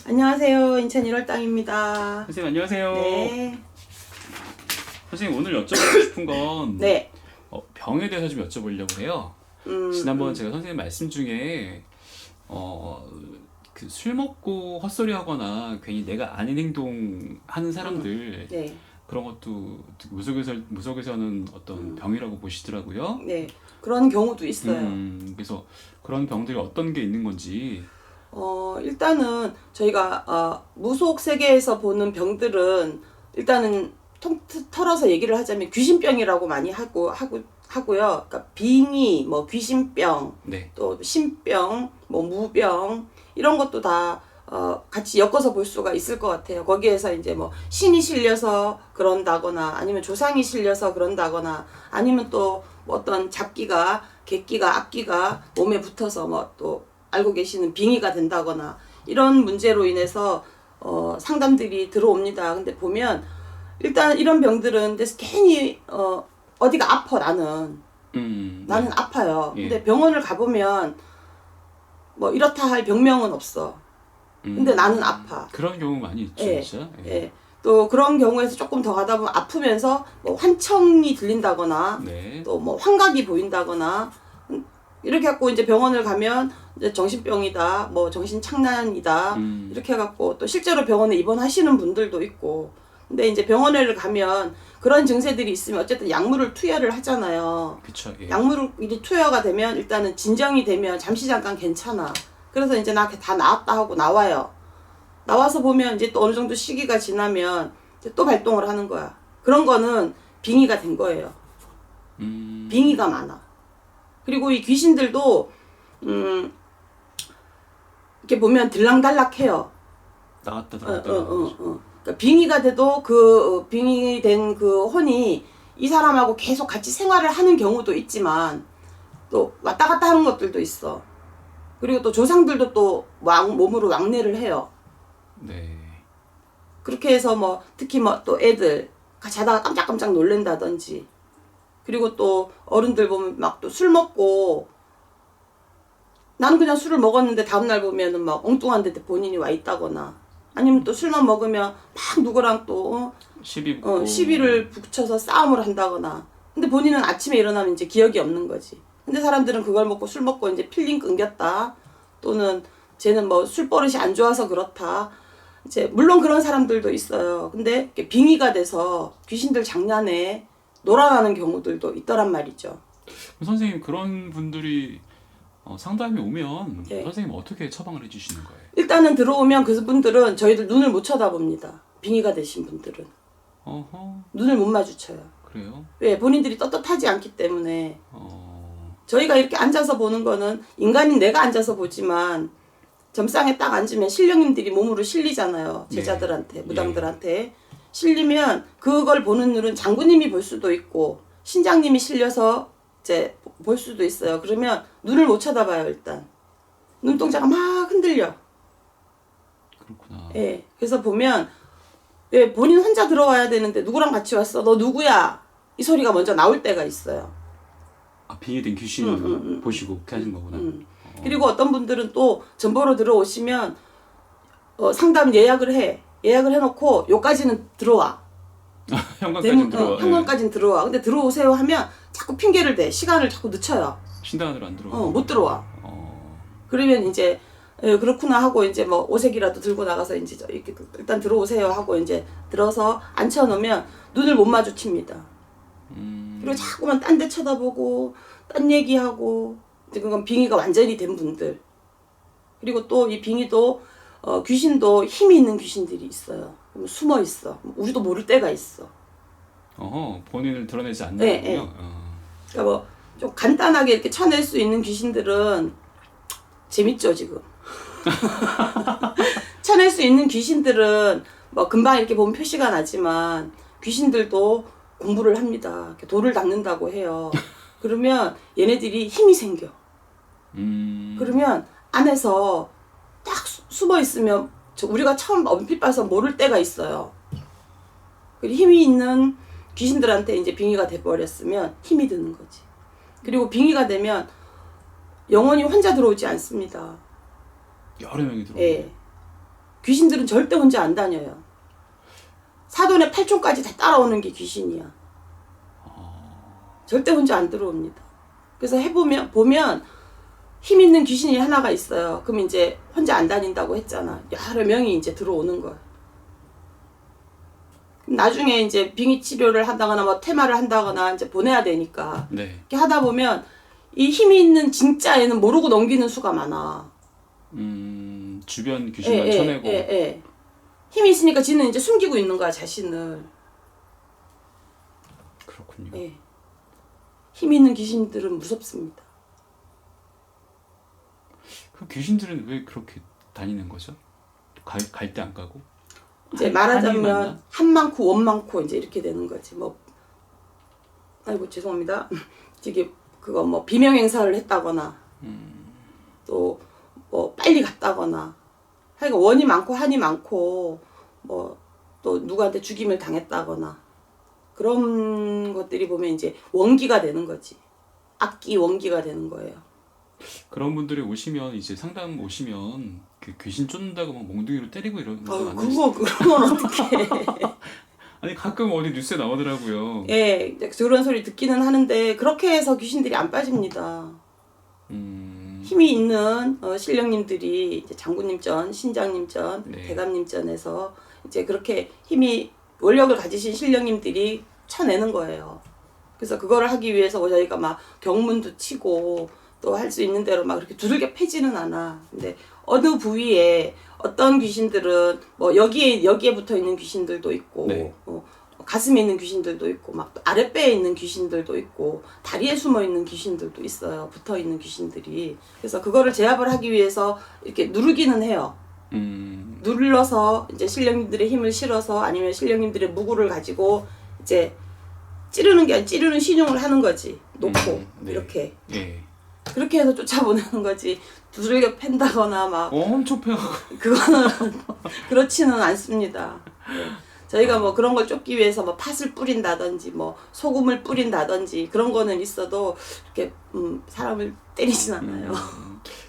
안녕하세요. 인천 1월당입니다. 선생님 안녕하세요. 네. 선생님 오늘 여쭤보고 싶은 건 네. 병에 대해서 좀 여쭤보려고 해요. 지난번 제가 선생님 말씀 중에 그 술 먹고 헛소리 하거나 괜히 내가 아닌 행동 하는 사람들 네. 그런 것도 무속에서는 어떤 병이라고 보시더라고요. 네. 그런 경우도 있어요. 그래서 그런 병들이 어떤 게 있는 건지. 일단은 저희가 무속 세계에서 보는 병들은 일단은 털어서 얘기를 하자면 귀신병이라고 많이 하고요. 그러니까 빙의, 뭐 귀신병, 네. 또 신병, 뭐 무병 이런 것도 다 같이 엮어서 볼 수가 있을 것 같아요. 거기에서 이제 뭐 신이 실려서 그런다거나 아니면 조상이 실려서 그런다거나 아니면 또 뭐 어떤 잡기가 객기가 악기가 몸에 붙어서 뭐 또 알고 계시는 빙의가 된다거나 이런 문제로 인해서 상담들이 들어옵니다. 근데 보면 일단 이런 병들은 데서 괜히 어디가 아파 나는 네. 아파요. 예. 근데 병원을 가보면 뭐 이렇다 할 병명은 없어. 근데 나는 아파. 그런 경우 많이 있죠, 예. 진짜. 예. 또 그런 경우에서 조금 더 가다 보면 아프면서 뭐 환청이 들린다거나 네. 또 뭐 환각이 보인다거나 이렇게 해갖고 이제 병원을 가면 이제 정신병이다, 뭐 정신착란이다 이렇게 해갖고 또 실제로 병원에 입원하시는 분들도 있고. 근데 이제 병원을 가면 그런 증세들이 있으면 어쨌든 약물을 투여를 하잖아요. 그쵸. 예. 약물이 투여가 되면 일단은 진정이 되면 잠시 잠깐 괜찮아. 그래서 이제 나 다 나았다 하고 나와요. 나와서 보면 이제 또 어느 정도 시기가 지나면 이제 또 발동을 하는 거야. 그런 거는 빙의가 된 거예요. 빙의가 많아. 그리고 이 귀신들도 이렇게 보면 들락달락해요. 나갔다 그러니까 빙의가 돼도 그 빙의된 그 혼이 이 사람하고 계속 같이 생활을 하는 경우도 있지만 또 왔다 갔다 하는 것들도 있어. 그리고 또 조상들도 또 몸으로 왕래를 해요. 네. 그렇게 해서 뭐 특히 뭐 또 애들 자다가 깜짝깜짝 놀랜다든지, 그리고 또 어른들 보면 막 또 술 먹고 나는 그냥 술을 먹었는데 다음날 보면은 막 엉뚱한 데 본인이 와 있다거나 아니면 또 술만 먹으면 막 누구랑 또 시비를 붙여서 싸움을 한다거나. 근데 본인은 아침에 일어나면 이제 기억이 없는 거지. 근데 사람들은 그걸 먹고 술 먹고 이제 필링 끊겼다, 또는 쟤는 뭐 술버릇이 안 좋아서 그렇다. 이제 물론 그런 사람들도 있어요. 근데 빙의가 돼서 귀신들 장난에 놀아나는 경우들도 있더란 말이죠. 선생님 그런 분들이 상담이 오면 네. 선생님 어떻게 처방을 해주시는 거예요? 일단은 들어오면 그분들은 저희들 눈을 못 쳐다봅니다. 빙의가 되신 분들은 어허. 눈을 못 마주쳐요. 그래요? 왜? 본인들이 떳떳하지 않기 때문에. 저희가 이렇게 앉아서 보는 거는 인간인 내가 앉아서 보지만 점상에 딱 앉으면 신령님들이 몸으로 실리잖아요. 제자들한테, 무당들한테. 실리면 그걸 보는 눈은 장군님이 볼 수도 있고 신장님이 실려서 이제 볼 수도 있어요. 그러면 눈을 못 쳐다봐요. 일단 눈동자가 막 흔들려. 그렇구나. 예. 그래서 보면 왜 본인 혼자 들어와야 되는데 누구랑 같이 왔어? 너 누구야? 이 소리가 먼저 나올 때가 있어요. 빙의된 귀신을 보시고 그렇게 하신 거구나. 그리고 어떤 분들은 또 전보로 들어오시면 상담 예약을 해. 예약을 해놓고 요까지는 들어와. 현관까지는 들어와. 현관까지는 들어와. 근데 들어오세요 하면 자꾸 핑계를 대. 시간을 자꾸 늦춰요. 신당으로 안 들어와. 못 들어와. 그러면 이제 그렇구나 하고 이제 뭐 오색이라도 들고 나가서 이제 이렇게 일단 들어오세요 하고 이제 들어서 앉혀놓으면 눈을 못 마주칩니다. 그리고 자꾸만 딴 데 쳐다보고 딴 얘기하고. 이제 그건 빙의가 완전히 된 분들. 그리고 또 이 빙의도 귀신도 힘이 있는 귀신들이 있어요. 숨어 있어. 우리도 모를 때가 있어. 본인을 드러내지 않는군요. 그러니까 뭐 좀 간단하게 이렇게 쳐낼 수 있는 귀신들은 재밌죠 지금. 쳐낼 수 있는 귀신들은 뭐 금방 이렇게 보면 표시가 나지만 귀신들도 공부를 합니다. 이렇게 돌을 닦는다고 해요. 그러면 얘네들이 힘이 생겨. 그러면 안에서 딱 숨어 있으면 우리가 처음 얼핏 봐서 모를 때가 있어요. 그리고 힘이 있는 귀신들한테 이제 빙의가 돼버렸으면 힘이 드는 거지. 그리고 빙의가 되면 영원히 혼자 들어오지 않습니다. 여러 명이 들어오고. 예. 귀신들은 절대 혼자 안 다녀요. 사돈의 팔촌까지 다 따라오는 게 귀신이야. 절대 혼자 안 들어옵니다. 그래서 보면 힘 있는 귀신이 하나가 있어요. 그럼 이제 혼자 안 다닌다고 했잖아. 여러 명이 이제 들어오는 거야. 나중에 이제 빙의 치료를 한다거나 뭐 테마를 한다거나 이제 보내야 되니까 네. 이렇게 하다 보면 이 힘이 있는 진짜 애는 모르고 넘기는 수가 많아. 주변 귀신만 쳐내고. 힘이 있으니까 지는 이제 숨기고 있는 거야, 자신을. 그렇군요. 예. 힘 있는 귀신들은 무섭습니다. 그 귀신들은 왜 그렇게 다니는 거죠? 갈 때 안 가고? 이제 한이 말하자면 많나? 한 많고 원 많고 이제 이렇게 되는 거지. 뭐 아이고 죄송합니다. 되게 그거 뭐 비명 행사를 했다거나 또 뭐 빨리 갔다거나 하여간 원이 많고 한이 많고 뭐 또 누구한테 죽임을 당했다거나 그런 것들이 보면 이제 원기가 되는 거지. 악기 원기가 되는 거예요. 그런 분들이 오시면 이제 상담 오시면 그 귀신 쫓는다고 막 몽둥이로 때리고 이러는 거 아유, 아니에요? 그런 건 어떡해. 아니 가끔 어디 뉴스에 나오더라고요. 예, 이제 그런 소리 듣기는 하는데 그렇게 해서 귀신들이 안 빠집니다. 힘이 있는 신령님들이 이제 장군님전, 신장님전, 네. 대감님전에서 이제 그렇게 힘이 원력을 가지신 신령님들이 쳐내는 거예요. 그래서 그거를 하기 위해서 저희가 막 경문도 치고 또 할 수 있는 대로 막 그렇게 두들겨 패지는 않아. 근데 어느 부위에 어떤 귀신들은 뭐 여기에 붙어 있는 귀신들도 있고 네. 가슴에 있는 귀신들도 있고 막 아랫배에 있는 귀신들도 있고 다리에 숨어 있는 귀신들도 있어요. 붙어 있는 귀신들이. 그래서 그거를 제압을 하기 위해서 이렇게 누르기는 해요. 눌러서 이제 신령님들의 힘을 실어서 아니면 신령님들의 무구를 가지고 이제 찌르는 게 아니라 찌르는 신용을 하는 거지. 놓고 네. 이렇게. 예. 그렇게 해서 쫓아보내는 거지. 두들겨 팬다거나 막 엄청 패고. 그거는 그렇지는 않습니다. 네. 저희가 뭐 그런 걸 쫓기 위해서 뭐 팥을 뿌린다든지 뭐 소금을 뿌린다든지 그런 거는 있어도 이렇게 사람을 때리진 않아요.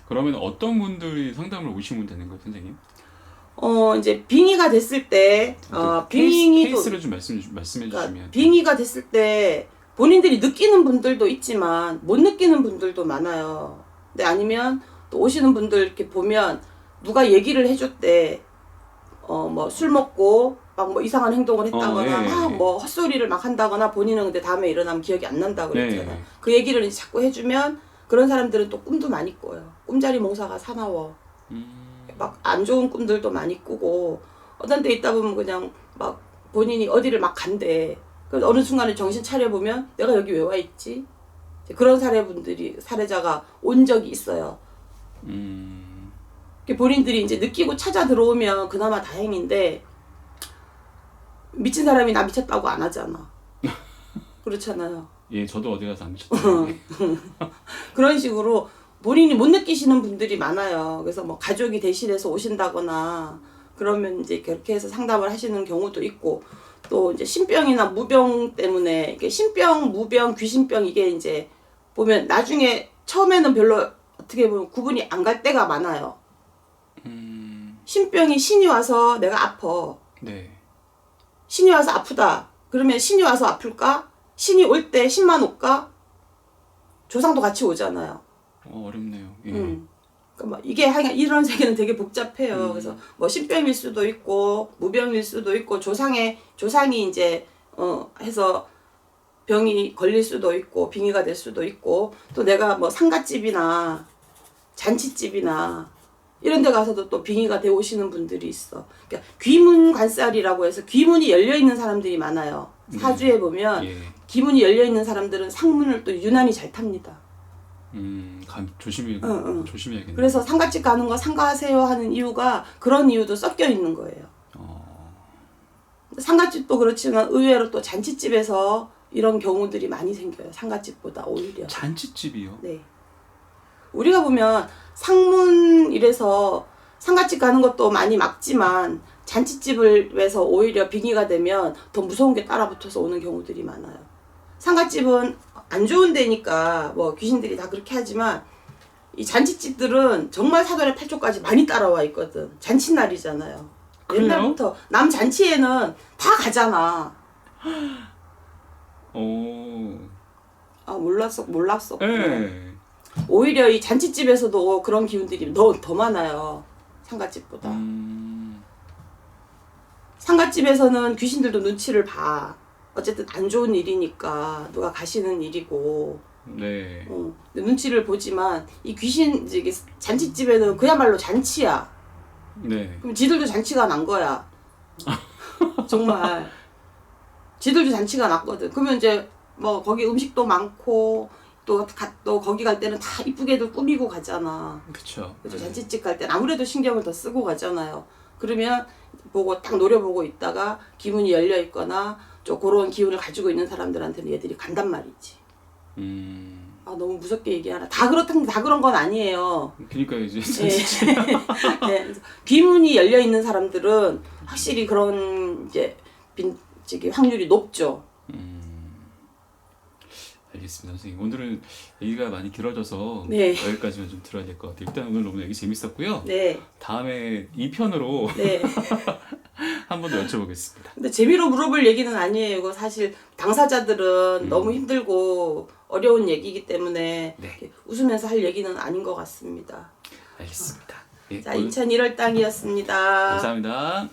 그러면 어떤 분들이 상담을 오시면 되는 거예요, 선생님? 이제 빙의가 됐을 때 빙의도 케이스를 좀 말씀해 그러니까 주시면. 빙의가 됐을 때 본인들이 느끼는 분들도 있지만 못 느끼는 분들도 많아요. 근데 아니면 또 오시는 분들 이렇게 보면 누가 얘기를 해줬대. 뭐 술 먹고 막 뭐 이상한 행동을 했다거나 예, 막 예. 뭐 헛소리를 막 한다거나 본인은 근데 다음에 일어나면 기억이 안 난다고 그랬잖아. 네. 그 얘기를 이제 자꾸 해주면 그런 사람들은 또 꿈도 많이 꿔요. 꿈자리 몽사가 사나워. 막 안 좋은 꿈들도 많이 꾸고 어떤 때 있다 보면 그냥 막 본인이 어디를 막 간대. 그래서 어느 순간에 정신 차려 보면 내가 여기 왜 와 있지? 그런 사례자가 온 적이 있어요. 본인들이 이제 느끼고 찾아 들어오면 그나마 다행인데 미친 사람이 나 미쳤다고 안 하잖아. 그렇잖아요. 예, 저도 어디 가서 안 미쳤어요. 그런 식으로 본인이 못 느끼시는 분들이 많아요. 그래서 뭐 가족이 대신해서 오신다거나 그러면 이제 그렇게 해서 상담을 하시는 경우도 있고 또 이제 신병이나 무병 때문에 이게 신병, 무병, 귀신병 이게 이제 보면 나중에 처음에는 별로 어떻게 보면 구분이 안 갈 때가 많아요. 신병이 신이 와서 내가 아파. 네. 신이 와서 아프다. 그러면 신이 와서 아플까? 신이 올 때 신만 올까? 조상도 같이 오잖아요. 어렵네요. 예. 그러니까 뭐 이게 하여간 이런 세계는 되게 복잡해요. 그래서 뭐 신병일 수도 있고 무병일 수도 있고 조상이 이제 해서 병이 걸릴 수도 있고 빙의가 될 수도 있고 또 내가 뭐 상갓집이나 잔치집이나 이런 데 가서도 또 빙의가 되어 오시는 분들이 있어. 그러니까 귀문 관살이라고 해서 귀문이 열려 있는 사람들이 많아요. 사주에 보면 예. 귀문이 열려 있는 사람들은 상문을 또 유난히 잘 탑니다. 조심해야겠네. 그래서 상가집 가는 거 상가하세요 하는 이유가 그런 이유도 섞여 있는 거예요. 상가집도 그렇지만 의외로 또 잔치집에서 이런 경우들이 많이 생겨요. 상가집보다 오히려. 잔치집이요? 네. 우리가 보면 상문 이래서 상가집 가는 것도 많이 막지만 잔치집을 위해서 오히려 빙의가 되면 더 무서운 게 따라붙어서 오는 경우들이 많아요. 상가집은 안 좋은 데니까 뭐 귀신들이 다 그렇게 하지만 이 잔치집들은 정말 사돈의 팔쪽까지 많이 따라와 있거든. 잔치날이잖아요. 그래요? 옛날부터 남 잔치에는 다 가잖아. 오. 아 몰랐어. 예. 오히려 이 잔치집에서도 그런 기운들이 더 많아요. 상갓집보다. 상갓집에서는 귀신들도 눈치를 봐. 어쨌든 안 좋은 일이니까 누가 가시는 일이고. 네. 근데 눈치를 보지만 이 귀신 이게 잔치집에는 그야말로 잔치야. 네. 그럼 지들도 잔치가 난 거야. 정말. 지들도 잔치가 났거든. 그러면 이제 뭐 거기 음식도 많고 또 거기 갈 때는 다 이쁘게들 꾸미고 가잖아. 그쵸. 그죠. 잔치집 갈 때는 아무래도 신경을 더 쓰고 가잖아요. 그러면 보고 딱 노려보고 있다가 기분이 열려 있거나 좀 그런 기운을 가지고 있는 사람들한테는 얘들이 간단 말이지. 아 너무 무섭게 얘기하나. 다 그런 건 아니에요. 그러니까 이제 네. 네. 그래서 귀문이 열려 있는 사람들은 확실히 그런 이제 저기 확률이 높죠. 알겠습니다, 선생님. 오늘은 얘기가 많이 길어져서 네. 여기까지만 좀 들어야 될 것 같아요. 일단 오늘 너무 얘기 재밌었고요. 네. 다음에 2편으로 네. 한 번 더 여쭤보겠습니다. 근데 재미로 물어볼 얘기는 아니에요. 이거 사실 당사자들은 너무 힘들고 어려운 얘기이기 때문에 네. 이렇게 웃으면서 할 얘기는 아닌 것 같습니다. 알겠습니다. 예, 자, 오늘 2001월 땅이었습니다. 감사합니다.